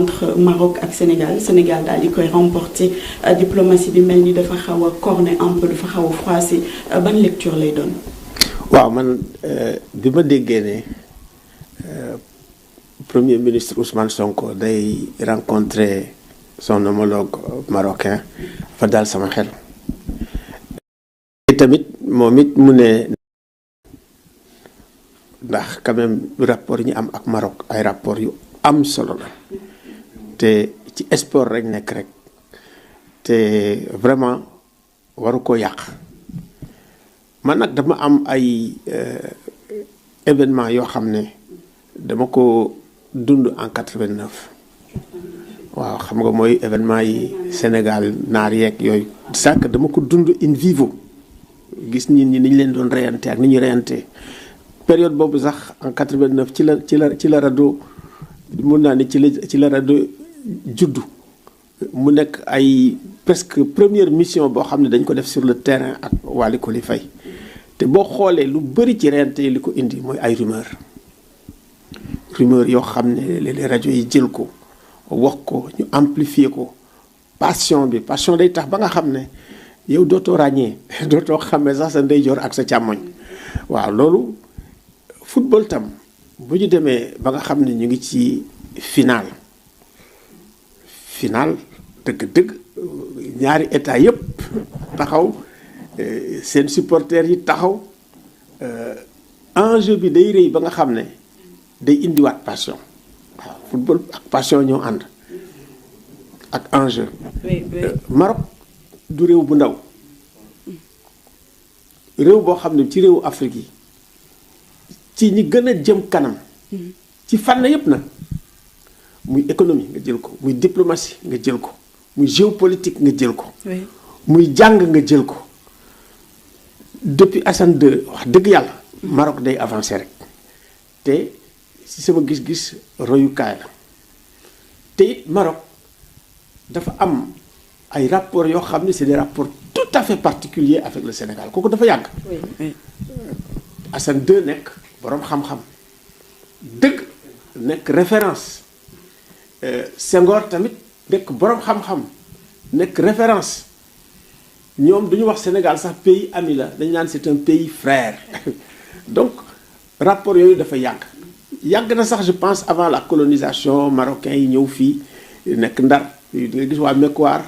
entre Maroc ak Sénégal daal di koy remporter diplomatie bi mel ni dafa xaw a corné un peu dafa xaw a froissé ban lecture lay doon. waaw man bi ma déggee ne premier ministre Ousmane Sonko day rencontrer son homologue marocain fa daal sama xel. tamit moom it mu ne ndax quand même rapport yi ñu am ak Maroc ay rapport yu am solo la te ci sport rek nekk rek te vraiment waru ko yàq man nag dama am ay événement yoo xam ne dama ko dund en 89 waaw xam nga mooy événement yi Sénégal naar yeeg yooyu sànq dama ko dund in vivo gis nit ñi ni ñu leen doon reyante ak ni ñu reyante période boobu sax en 89 ci la rajo mun naa ne ci la rajo juddu mu nekk ay presque première mission boo xam ne dañ ko def sur le terrain ak Waly Coly Faye te boo xoolee lu bëri ci reyante li ko indi mooy ay rumeur yoo xam ne les rajo yi jël ko wax ko ñu amplifier ko passion day tax ba nga xam ne yow dootoo ràññee dootoo xamee sax sa ndeyjoor ak sa càmmoñ waaw loolu football tam bu ñu demee ba nga xam ne ñu ngi ci final dëgg-dëgg ñaari état yëpp taxaw seen supporters yi taxaw enjeu bi day rëy ba nga xam ne day indiwaat passion waaw football ak passion ñoo ànd ak enjeu. Maroc du réew bu ndaw réew boo xam ne ci réewu Afrique yi ci ñi gën a jëm kanam ci fànn yépp nag muy économie nga jël ko muy diplomatie nga jël ko muy géopolitique nga jël ko muy jàng nga jël ko depuis Hassan II wax dëgg yàlla Maroc day avancé rek te ci sama gis-gis royukaay la te it Maroc dafa am ay rapports yoo xam ne c'est des rapports tout à fait particuliers avec le Sénégal kooku dafa yàgg. Hassan II nekk boroom xam-xam dëgg nekk référence Senghor tamit nekk boroom xam-xam nekk référence ñoom duñu wax Sénégal sax pays ami la dañu naan c'est un pays frère donc rapport yooyu dafa yàgg na sax je pense avant la colonisation marocain yi ñëw fii nekk Ndar di nga gis waa Mekwaar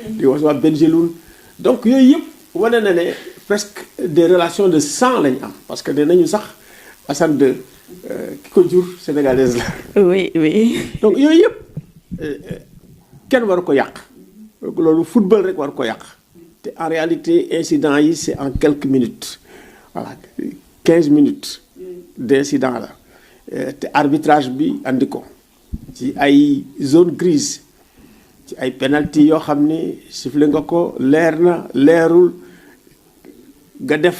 di waa Benjeloun donc yooyu yëpp wane na ne presque des relations de sang lañ am parce que dinañu sax Hassan II ki ko jur sénégalaise la. oui. donc yooyu yëpp kenn waru ko yàq loolu football rek waru ko yàq te en réalité incident yi c'est en quelques minutes voilà 15 minutes d'incident la te arbitrage bi andi ko ci ay zone grise. ci ay penalty yoo xam ni sifflé nga ko leer na leerul nga def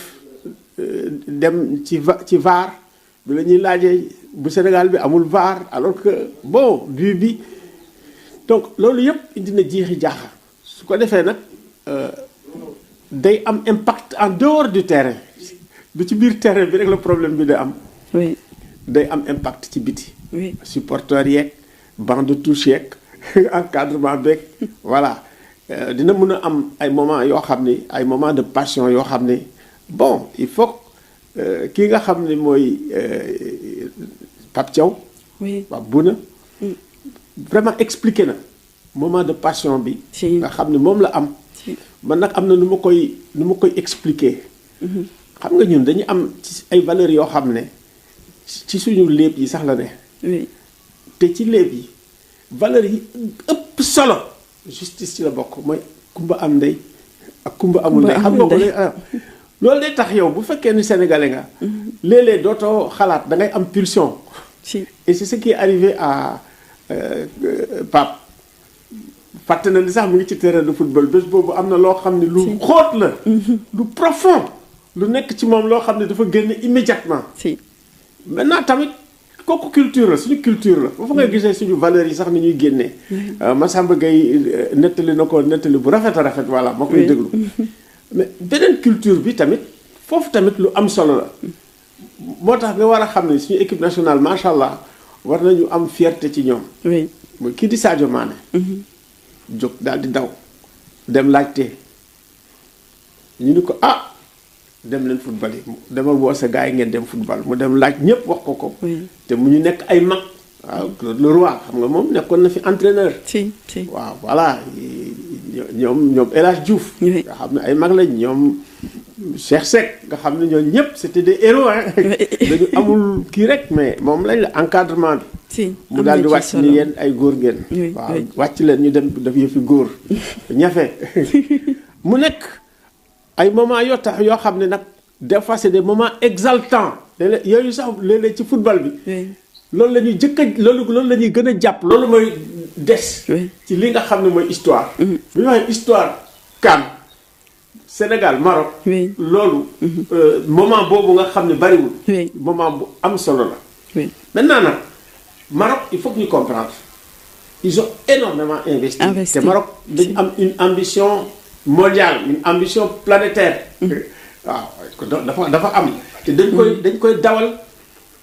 dem ci VAR bi la ñuy laajee bu Sénégal bi amul VAR alors que bon bi donc loolu yëpp indi na jiixi jaaxa su ko defee nag day am impact en dehors du terrain du ci biir terrain bi rek la problème bi da am. oui day am impact ci biti. oui supporters yeeg banc de touche yeeg. encadrement beeg voilà dina mën a am ay moments yoo xam ni ay moments de passion yoo xam ni bon il faut kii nga xam ni mooy Pape Thiaw. oui Pape Bouna. vraiment expliqué na moment de passion bi. nga xam ni moom la am. man nag am na nu ma koy expliquer. xam nga ñun dañu am ci ay valeurs yoo xam ne ci suñu léeb yi sax la ne. oui te ci léeb yi. valeur yi ëpp solo justice ci la bokk mooy kumba am ndey ak kumba amul ndey xam nga ko loolu day tax yow bu fekkee ni sénégalais nga léeg-léeg dootoo xalaat da ngay am pulsion et c'est ce qui est arrivé à Pape fàtte na ni sax mu ngi ci terrain de football bés boobu am na loo xam ne lu xóot la lu profond lu nekk ci moom loo xam ne dafa génn immédiatement maintenant tamit kooku culture la suñu culture la foofu ngay gisee suñu valeurs yi sax ni ñuy génnee Massamba Gueye nettali na ko nettali bu rafet a rafet voilà moo koy déglu mais beneen culture bi tamit foofu tamit lu am solo la moo tax nga war a xam ne suñu équipe nationale macha allah war nañu am fierté ci ñoom mooy kii di Sadio Mané. jóg daal di daw dem laajte ñu ni ko dem leen football yi demal woo sa gars yi ngeen dem football mu dem laaj ñëpp wax ko. te mu ñu nekk ay mag. waaw Claude Leroy xam nga moom nekkoon na fi entraîneur. si. waaw voilà ñoom El Hadj Diouf. nga xam ne ay mag lañ ñoom Cheikh Seck nga xam ne ñooñu ñëpp c'était des héros hein. dañu amul kii rek mais moom lañ la encadrement bi. mu daal di wàcc ni yéen ay góor ngeen. waaw wàcc leen ñu dem def yëfi góor. ñafe mu nekk ay moments yoo xam ne nag des fois c'est des moments exaltants léeg-léeg yooyu sax léeg-léeg ci football bi. loolu la ñuy loolu la ñuy gën a jàpp loolu mooy des. ci li nga xam ne mooy histoire. bu ñu waxee histoire CAN Sénégal Maroc. loolu. moment boobu nga xam ne bariwul. moment bu am solo la. maintenant nag Maroc il faut que ñu comprendre ils ont énormément investi. te Maroc dañu am une ambition mondiale une ambition planétaire. waaw dafa am. te dañ koy dawal.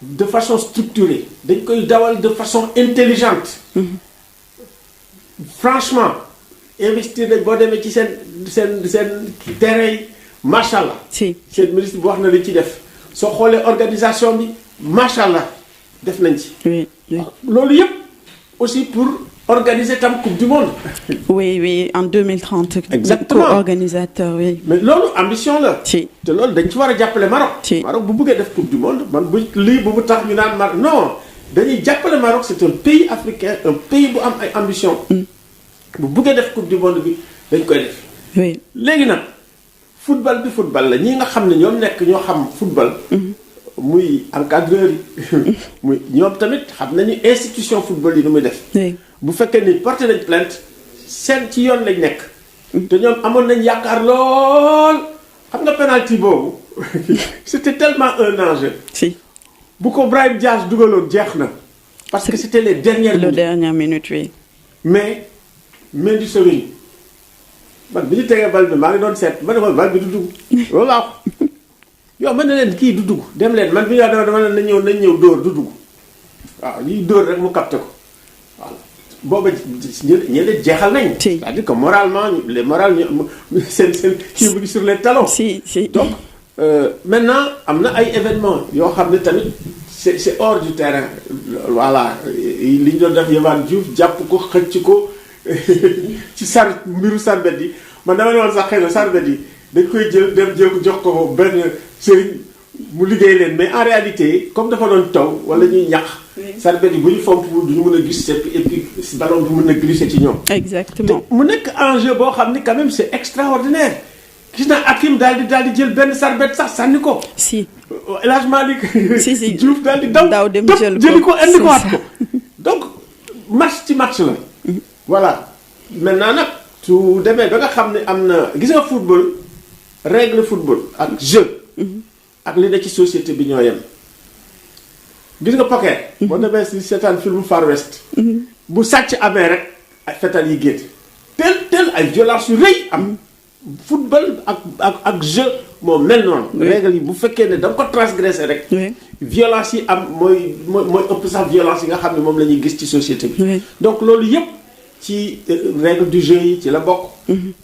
de façon structurée dañ koy dawal de façon intelligente. Franchement investir nañ boo demee ci seen terrain yi macha allah. seen ministre bi wax na li ci def soo xoolee organisation bi macha allah def nañ ci. loolu yëpp aussi pour organiser tam coupe du monde. oui en 2030. exactement co-organisateur oui. mais loolu ambition la. te loolu dañ ci war a jàppale Maroc. Maroc bu bëggee def coupe du monde man bu tax ñu naan Maroc non dañuy jàppale Maroc c'est un pays africain un pays bu am ay ambition. bu bëggee def coupe du monde bi dañ koy def. léegi nag football la ñi nga xam ne ñoo xam football. muy encadreur yi. muy ñoom tamit xam nañu institution football yi nu muy def. bu fekkee ni porté nañ plainte seen ci yoon lañ nekk. te ñoom amoon nañ yaakaar lool xam nga penalty boobu c'était tellement un enjeu. bu ko Brahim Diaz dugaloon jeex na. parce que c'était les dernières minutes oui. mais Mendy Sowing man bi ñu tegee bal bi maa ngi doon seet ma ne ko bal bi du dugg loolu laa ko yow mën na leen kii du dugg dem leen man bi ñu dama leen nañ ñëw dóor du dugg waaw ñuy dóor rek mu capté ko voilà booba ñeneen jeexal nañ. c'est-à-dire que moralement les morales seen kii mu ngi sur les talons. donc maintenant am na ay événements yoo xam ne tamit c'est hors du terrain voilà li ñu doon def Yehvan Diouf jàpp ko xëcc ko ci mbiru sarbet yi man dama ne woon sax xëy na sarbet yi dañ koy jël ko jox ko benn sëriñ mu liggéey leen mais en réalité comme dafa doon taw wala ñuy ñax. sarbet yi bu ñu fomp du ñu mën a gis et puis ballon bi mën a glisser ci ñoom. exactement mu nekk enjeu boo xam ni quand même c'est extraordinaire gis naa Hakim daal di jël benn sarbet sax sànni ko. El Hadj Malick Diouf daal di daw dem jëli ko indi ko waat ko donc match ci match la. voilà maintenant nag su demee ba nga xam ne am na gis nga football règle football ak jeu. ak li ne ci société bi ñoo yem. gis nga poker. boo demee si seetaan film Far West. bu sàcc amee rek ay fetal yi génn. tel ay violence yu rëy am. football ak jeu moo mel noonu. règle yi bu fekkee ne da nga ko transgressé rek. violence yi am mooy ëpp sax violence yi nga xam ne moom la ñuy gis ci société bi. donc loolu yëpp ci règle du jeu yi ci la bokk.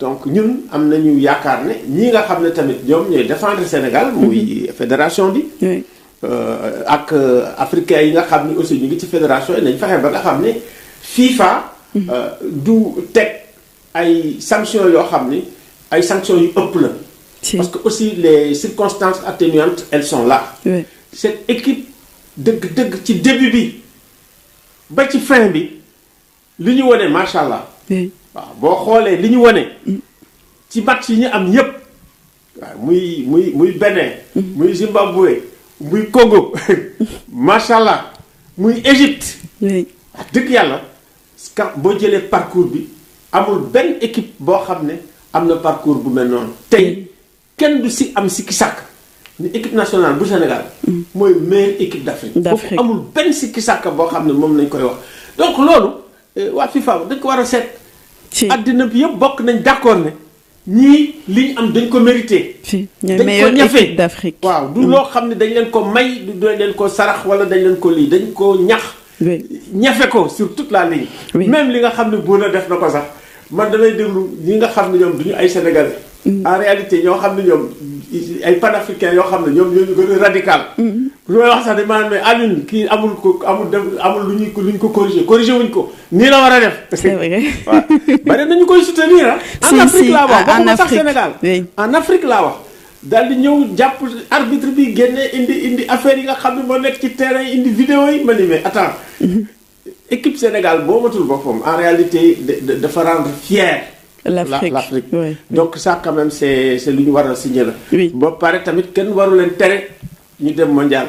donc ñun am nañu yaakaar ne ñii nga xam ne tamit ñoom ñooy défendre Sénégal. muy fédération bi. ak africains yi nga xam ne aussi ñu ngi ci fédération yi nañ fexe ba nga xam ne FIFA. du teg ay sanctions yoo xam ni ay sanctions yu ëpp la. parce que aussi les circonstances atténuantes elles sont là. cette équipe dëgg ci début bi ba ci fin bi li ñu wone macha allah. waaw boo xoolee li ñu wone ci match yi ñu am yépp waaw muy Bénin. muy Zimbabwe muy Congo macha allah muy Égypte. wax dëgg yàlla boo jëlee parcours bi amul benn équipe boo xam ne am na parcours bu mel noonu. tey kenn du si am sikki sàkk ni équipe nationale bu Sénégal. mooy meilleure équipe d'Afrique. foofu amul benn sikki sàkk boo xam ne moom lañ koy wax donc loolu waa FIFA dañ ko war a seet. àddina bi yëpp bokk nañ d'accord ne ñii li ñu am dañ ko mérité. dañ ko ñafe d'Afrique. waaw du loo xam ne dañ leen ko may du dañ leen ko sarax wala dañ leen ko lii dañ ko ñax ñafe ko sur toute la ligne. Même li nga xam ne Bouna def na ko sax man damay déglu ñi nga xam ne ñoom duñu ay sénégalais. En réalité ñoo xam ne ñoom ay panafricains yoo xam ne ñoom ñoo ñu gën a radical. lu may wax sax de maanaam mais Alioune kii amul lu ñu ko corrigé wuñ ko nii la war a def. C'est vrai. waaw bari nañu koy soutenir ah. en Afrique laa wax waxuma sax Sénégal. En Afrique laa wax. daal di ñëw jàpp arbitre bi génne indi affaire yi nga xam ne moo nekk ci terrain yi indi vidéo yi ma ni mais attends. équipe Sénégal boo matul boppam en réalité dafa rendre fier. l'Afrique. Oui. Donc ça quand même c'est lu ñu war a signer la. oui ba pare tamit kenn waru leen tere ñu dem mondial.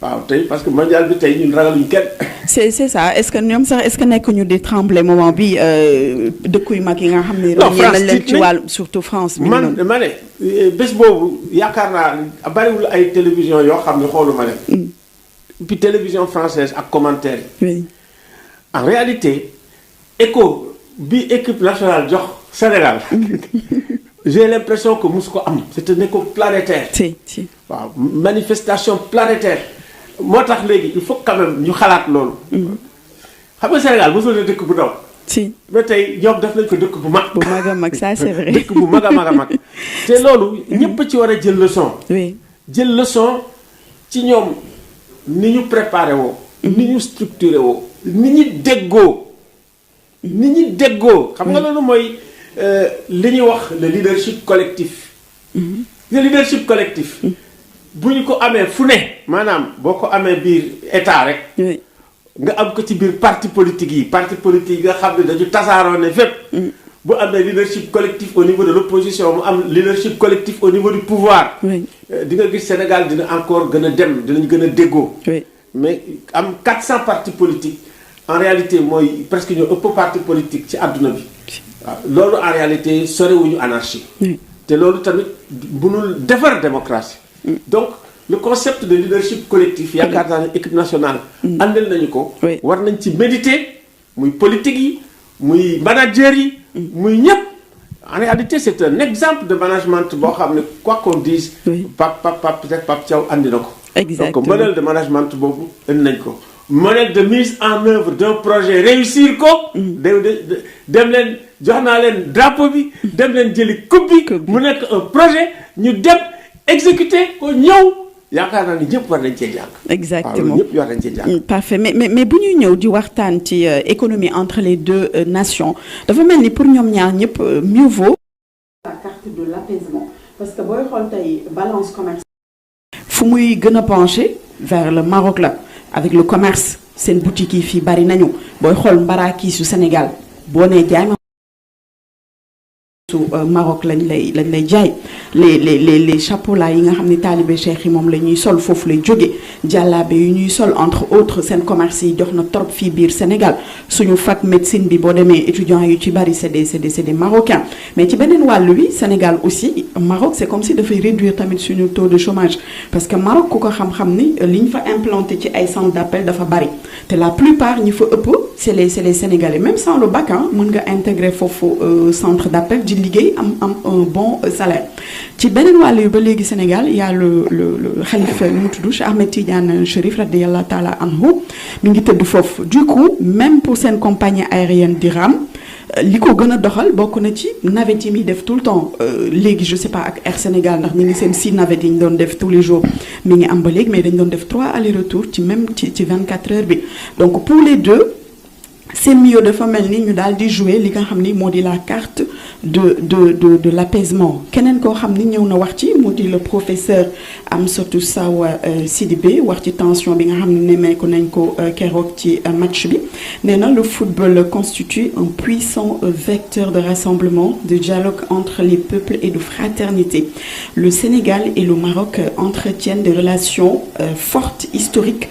waaw tey parce que mondial bi tey ñun ragaluñ kenn. c'est ça est-ce que ñoom sax est-ce que nekk ñu di trembler moment bi dëkk yu mag yi nga xam ne. non France nañ leen ci wàllu surtout France. bi ma ne bés boobu yaakaar naa bariwul ay télévision yoo xam ne xooluma leen. puis télévision française ak commentaire yi. oui. En réalité écho bi équipe nationale jox Sénégal j'ai l'impression que musu ko am c'est un écho planétaire. si waaw manifestation planétaire moo tax léegi il faut quand même ñu xalaat loolu. xam nga Sénégal mosul na dëkk bu ndaw. si mais tey ñoom def nañ ko dëkk bu mag. bu mag a mag ça c'est vrai. dëkk bu mag a mag te loolu ñëpp ci war a jël leçon. oui jël leçon ci ñoom ni ñu préparé woo. ni ñu structuré woo. ni ñi déggoo xam nga loolu mooy li ñuy wax le leadership collectif. le leadership collectif. bu ñu ko amee fu ne maanaam boo ko amee biir état rek. nga am ko ci biir parti politique yi nga xam ne dañu tasaaroo ne fépp. bu amee leadership collectif au niveau de l'opposition mu am leadership collectif au niveau du pouvoir. di nga gis Sénégal dina encore gën a dem dinañ gën a déggoo. mais am 400 partis politiques. En réalité mooy presque ñoo ëpp parti politique ci àdduna bi waaw loolu en réalité sorewuñu anarchie te loolu tamit mënul defar démocratie donc le concept de leadership collectif yaakaar naa ne équipe nationale àndal nañu ko war nañ ci méditer muy politique yi muy manager yi muy ñëpp en réalité c'est un exemple de management boo xam ne quoi qu'on dise peut-être Pape Thiaw andi na ko donc modèle de management boobu indi nañ ko modèle de mise en œuvre d'un projet réussir ko. dem leen jox naa leen drapeau bi. dem leen jëli coupe bi. mu nekk un projet ñu dem exécuter ko ñëw yaakaar naa ni ñëpp war nañ cee jàng. exactement ñëpp war nañ cee jàng. parfait mais bu ñuy ñëw di waxtaan ci économie entre les deux nations dafa mel ni pour ñoom ñaar ñëpp mieux vaut. la carte de l'apaisement parce que booy xool tey balance commerciale. fu muy gën a pencher vers le Maroc la. avec le commerce seen boutique yi fii bari nañu booy xool mbaraki su Sénégal boo nee jaay ma su Maroc lañ lay jaay les chapeaux là yi nga xam ne taalibe cheikh yi moom la ñuy sol foofu lay jóge jàllaabe yu ñuy sol entre autres seen commerce yi jox na trop fii biir Sénégal suñu fac médecine bi boo demee étudiants yu ci bari c'est des Marocains mais ci beneen wàll wi Sénégal aussi Maroc c'est comme si dafay réduire tamit suñu taux de chômage parce que Maroc ku ko xam-xam ni li ñu fa implanté ci ay centres d'appel dafa bari te la plupart ñi fa ëpp c'est les Sénégalais même sans le bac mën nga intégrer foofu centre d'appel di liggéey am un bon salaire ci beneen wàll yu ba léegi Sénégal y a le xalifa nu mu tudd Cheikh Ahmed Tidiane Chérif radiyallahu taala anhu mi ngi tëdd foofu du coup même pour seen compagnie aérienne d'Iram li ko gën a doxal bokk na ci navette yi muy def tout le temps léegi je sais pas ak Air Sénégal ndax ñu ngi seen 6 navettes yi ñu doon def tous les jours mi ngi am ba léegi mais dañ doon def 3 allers-retours ci 24 heures bi donc pour les deux c'est mieux dafa mel ni ñu daal di jouer li nga xam ni moo di la carte de l'apaisement keneen koo xam ni ñëw na wax ci moo di le professeur Amsatou Sow Sidibé wax ci tension bi nga xam ne nemmeeku nañ ko keroog ci match bi nee na le football constitue un puissant vecteur de rassemblement de dialogue entre les peuples et de fraternité le Sénégal et le Maroc entretiennent des relations fortes historiques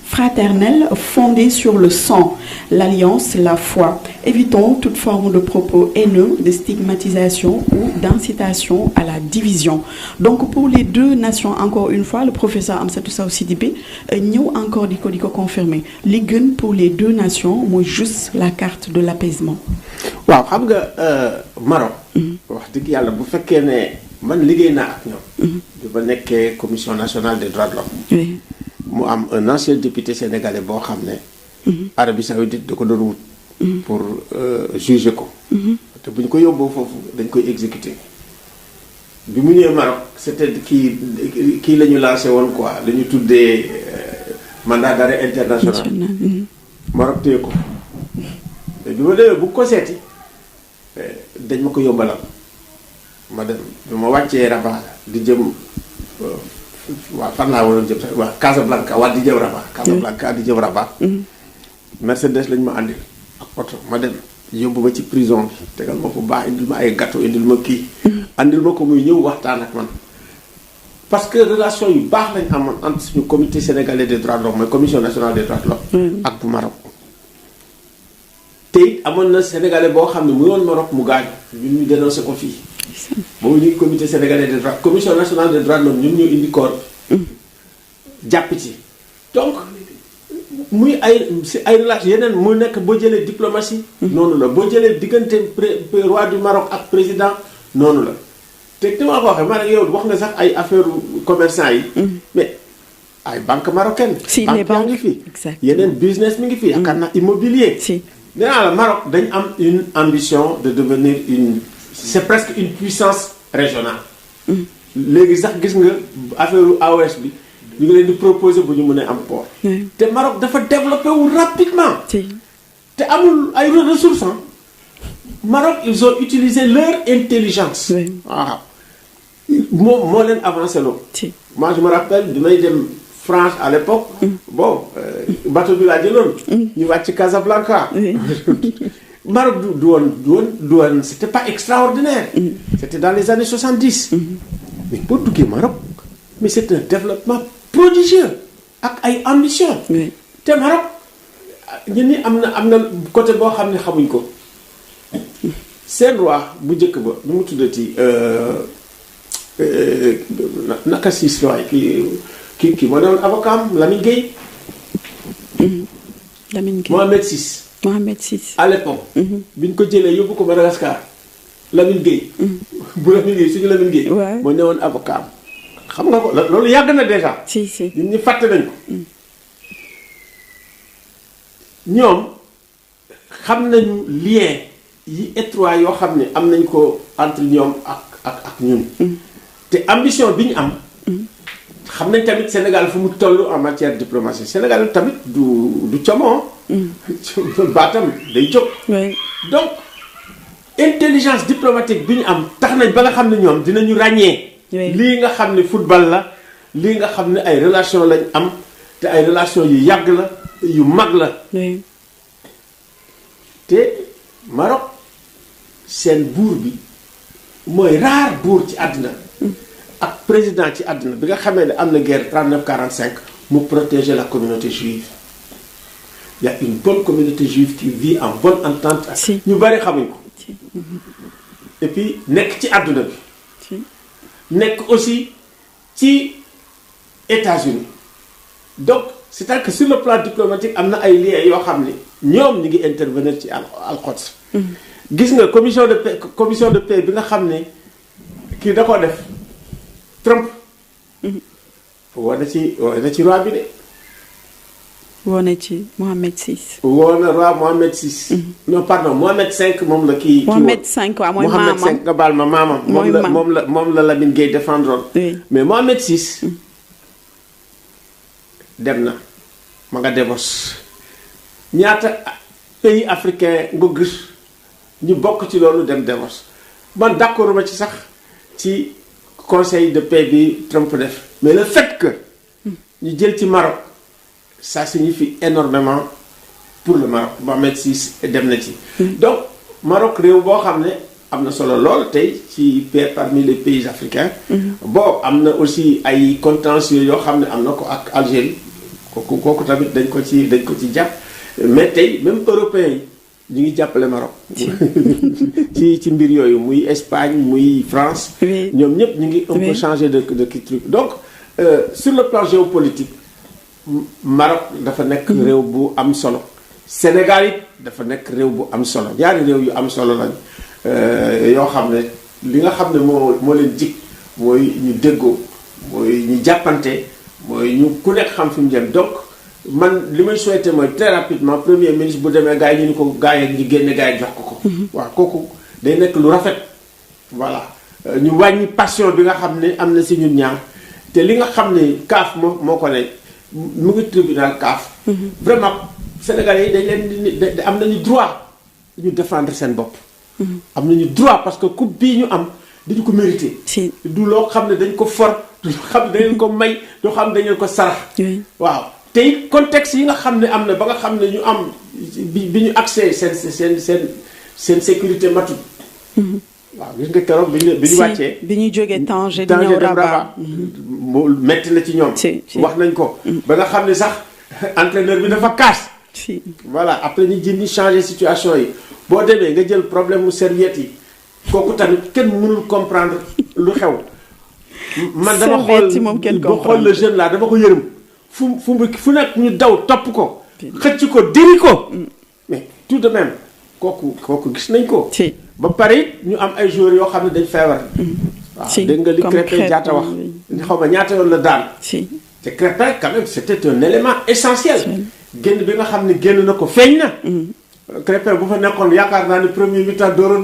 fraternelle fondée sur le sang, l'alliance, la foi. Évitons toute forme de propos haineux, de stigmatisation ou d'incitation à la division. Donc pour les deux nations, encore une fois, le professeur Amsatou Sow Sidibé ñëw encore di ko confirmer li gën pour les deux nations mooy juste la carte de l'apaisement. waaw xam nga Maroc. wax dëgg yàlla bu fekkee ne man liggéey naa ak ñoom. bi ba nekkee commission nationale des droits de l'homme. Oui. mu am un ancien député sénégalais boo xam ne. Arabie Saoudite da ko doon wut. pour juger ko. te bu ñu ko yóbboo foofu dañ koy exécuter. bi mu ñëwee Maroc c'était kii la ñu lancé woon quoi la ñu tuddee mandat d'arrêt international. Maroc téye ko. te bi ma demee bu ko seeti dañ ma ko yombalal ma dem bi ma wàccee Rabat di jëm waa fan laa waroon jëm sax waa Casablanca waa di jëm Rabat. Casablanca di jëm Rabat. Mercedes lañ ma àndil ak oto ma dem yóbbu ma ci prison bi tegal ma fu baax indil ma ay gâteau indil ma kii. andil ma ko muy ñëw waxtaan ak man parce que relation yu baax lañ amoon entre suñu comité sénégalais des droits de l'homme mooy commission nationale des droits de l'homme ak bu Maroc. te it amoon na sénégalais boo xam ne mu yoon Maroc mu gaañu ñun ñu dénoncé ko fii. boobu ñu ngi comité sénégalais des droits commission nationale des droits de l'homme ñun ñu indi corps jàpp ci donc. muy ay relation yeneen mu nekk boo jëlee diplomatie. noonu la boo jëlee diggante roi du Maroc ak président noonu la te ni ma ko waxee man ak yow wax nga sax ay affaire commerçant yi. mais ay banque marocaine. si les banques ngi fi. yeneen business mi ngi fi. yaakaar naa immobilier. si nee naa la Maroc dañ am une ambition de devenir c'est presque une puissance régionale. léegi sax gis nga affaire AOS bi. ñu ngi leen di proposer bu ñu mënee am port. te Maroc dafa développé wu rapidement. te amul ay ressources. Maroc ils ont utilisé leur intelligence. waaw moo leen avancé loo. moi je me rappelle bi may dem France à l'époque. bon bateau bi laa jëloon. ñu wàcc Casablanca. Maroc du woon c'était pas extraordinaire. c'était dans les années 70. mais boo duggee Maroc mais c'est un développement prodigieux ak ay ambition. te Maroc ñun ñi am na côté boo xam ne xamuñ ko seen roi bu njëkk ba nu mu tuddati naka siis waay kii moo newoon avocat am Lamine Gueye. Lamine Gueye Mohamed VI. à l'époque. bi ñu ko jëlee yóbbu ko Madagascar Lamine Gueye. bu Lamine Gueye suñu Lamine Gueye. moo newoon avocat am. xam nga ko loolu yàgg na déjà. si ñun ñi fàtte nañ ko. ñoom xam nañu lien yi étroit yoo xam ne am nañ ko entre ñoom ak ñun. te ambition bi ñu am. xam nañ tamit Sénégal fu mu toll en matière diplomatie Sénégal tamit du como. baatam day jóg. donc intelligence diplomatique bi ñu am tax nañ ba nga xam ne ñoom dinañu ràññee. lii nga xam ne football la lii nga xam ne ay relation lañ am te ay relation yu yàgg la yu mag la. te Maroc seen buur bi mooy rare buur ci àddina ak président ci àddina bi nga xamee ne am na guerre 39-45 mu protéger la communauté juive. Il y a une bonne communauté juive qui vit en bonne entente. ñu bari xamuñ ko. et puis nekk ci àdduna bi. nekk aussi ci États-Unis donc c'est-à-dire que sur le plan diplomatique am na ay liens yoo xam ne ñoom ñu ngi intervenir ci al-Quds. gis nga commission de paix bi nga xam ne kii da koo def Trump. woo na ci roi bi de. woo na ci Mohamed VI. woo na roi Mohamed VI. non pardon Mohamed V moom la kii. Mohamed V waaw mooy maamam Mohamed V nga baal ma maamam. moom la Lamine Gueye défendre. mais Mohamed VI dem na ma nga Davos ñaata pays africain nga gis ñu bokk ci loolu dem Davos man d'accord ma ci sax ci conseil de paix bi Trump def mais le fait que ñu jël ci Maroc. ça signifie énormément pour le Maroc Mohamed VI dem na ci. donc Maroc réew boo xam ne am na solo lool tey ci parmi les pays africains. bon am na aussi ay contentieux yoo xam ne am na ko ak Algérie kooku tamit dañ ko ci jàpp mais tey même européens yi ñu ngi jàppale Maroc. ci mbir yooyu muy Espagne muy France. ñoom ñëpp ñu ngi un peu changer de truc donc sur le plan géopolitique. Maroc dafa nekk réew bu am solo Sénégal it dafa nekk réew bu am solo ñaari réew yu am solo lañ yoo xam ne li nga xam ne moo leen jig mooy ñu déggoo mooy ñu jàppante mooy ñu ku nekk xam fi mu jëm donc man li may souhaité mooy très rapidement premier ministre bu demee gars yi ñu ni ko gars yi ñu génne gars yi jox ko. waaw kooku day nekk lu rafet. voilà ñu wàññi passion bi nga xam ne am na si ñun ñaar te li nga xam ne CAF moo ko ne mu ngi tribunal CAF. vraiment Sénégalais yi dañ leen di am nañu droit ñu défendre seen bopp. am nañu droit parce que coupe bii ñu am dañu ko mérité. du loo xam ne dañ ko for du loo xam ne dañ ko may du xam ne dañu ko sarax. waaw te it contexte yi nga xam ne am na ba nga xam ne ñu am bi ñu accès seen sécurité matut. waaw gis nga keroog bi ñu wàccee. bi ñu jógee Tanger di ñëw Rabat metti na ci ñoom. wax nañ ko. ba nga xam ne sax entraîneur bi dafa kaas. voilà après ñu jël ñu changer situation yi boo demee nga jël problème mu serviette yi kooku tamit kenn mënul comprendre lu xew. man dama xool le jeune là dama ko yërëm fu nekk ñu daw topp ko. xëcc ko diri ko. mais tout de même kooku gis nañ ko. ba pare ñu am ay joueurs yoo xam ne dañ feebar. waaw dégg nga li Krépin Diatta wax. xaw ma ñaata yoon la daan. te Krépin quand même c'était un élément essentiel. génn bi nga xam ne génn na ko feeñ na. Krépin bu fa nekkoon yaakaar naa ne premier mi-temps dugaloon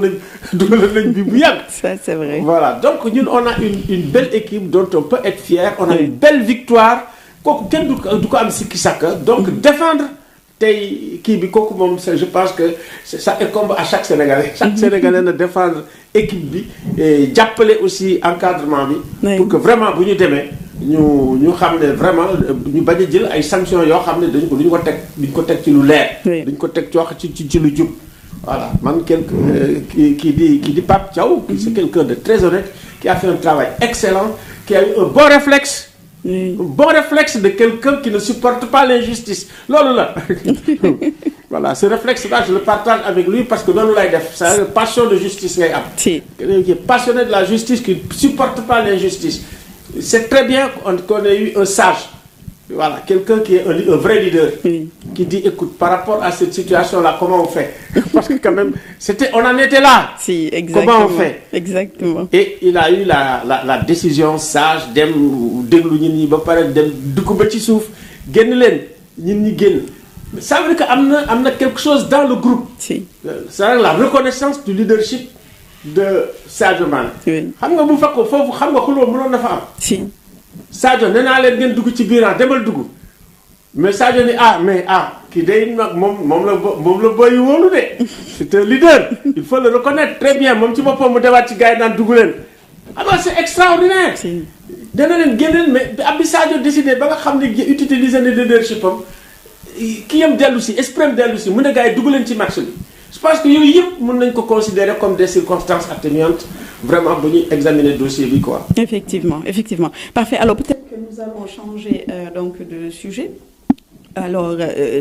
nañ bi bu yàgg. Ça c'est vrai. voilà donc ñun on a une belle équipe dont on peut être fier. on a une belle victoire kooku kenn du ko am sikki sàkka donc défendre. tey kii bi kooku moom je pense que ça incombe à chaque Sénégalais. chaque Sénégalais na défendre équipe bi et jàppale aussi encadrement bi. pour que vraiment bu ñu demee ñu xam ne vraiment ñu bañ a jël ay sanctions yoo xam ne duñ ko teg ci lu leer. duñ ko teg ci lu jub. voilà man kii di Pape Thiaw. c'est quelqu'un de très honnête qui a fait un travail excellent qui a eu un bon réflexe. Un bon réflexe de quelqu'un qui ne supporte pas l'injustice loolu la voilà ce réflexe-là je le partage avec lui parce que loolu lay def c'est une passion de justice ngay am. qui est passionné de la justice qui ne supporte pas l'injustice. C'est très bien qu'on ait eu un sage. Voilà, quelqu'un qui est un vrai leader, qui dit, écoute, par rapport à cette situation-là, comment on fait? Parce que quand même, on en était là. Si, exactement. Comment on fait? Exactement. Et il a eu la décision sage, déglu ñin ñi ba pare dem dugg ba ci suuf génn leen ñin ñi génn. Ça veut dire que am na quelque chose dans le groupe. Si. C'est la reconnaissance du leadership de Sadio Mané. xam nga bu fekkoon foofu xam nga xuloo mënoon na fa am. Si. Sadio nee naa leen ngeen dugg ci biir demal dugg mais Sadio ni kii day nag moom la boy wóolu de c'est un leader il faut le reconnaître très bien moom ci boppam mu demaat ci gars yi naan dugg leen alors c'est extraordinaire. dana leen génneen mais bi Sadio décidé ba nga xam ne utiliser na leadership am ki yam dellu si esprit dellu si mu ne gars yi dugg leen ci match bi. Je pense que yooyu yëpp mën nañ ko considérer comme des circonstances atténuantes vraiment bu ñuy examiner dossier bi quoi. Effectivement. Parfait. Alors peut-être que nous allons changer donc de sujet. Alors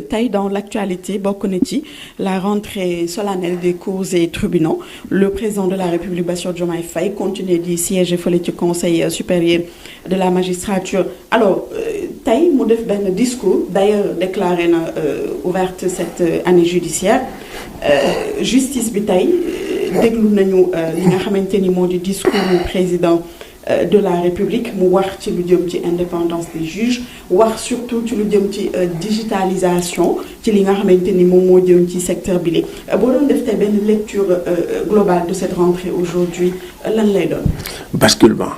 tey dans l'actualité bokk na ci la rentrée solennelle des cours et tribunaux le président de la République Bassirou Diomaye Faye continue di siéger fële ci conseil supérieur de la magistrature alors tey mu def benn discours d'ailleurs déclaré na ouverte cette année judiciaire justice bi tey déglu nañu li nga xamante ni moo di discours du président de la République mu wax ci lu jëm ci indépendance des juges wax surtout ci lu jëm ci digitalisation ci li nga xamante ni moom moo jëm ci secteur bi boo doon def tey benn lecture globale de cette rentrée aujourd'hui lan lay doon. basculement.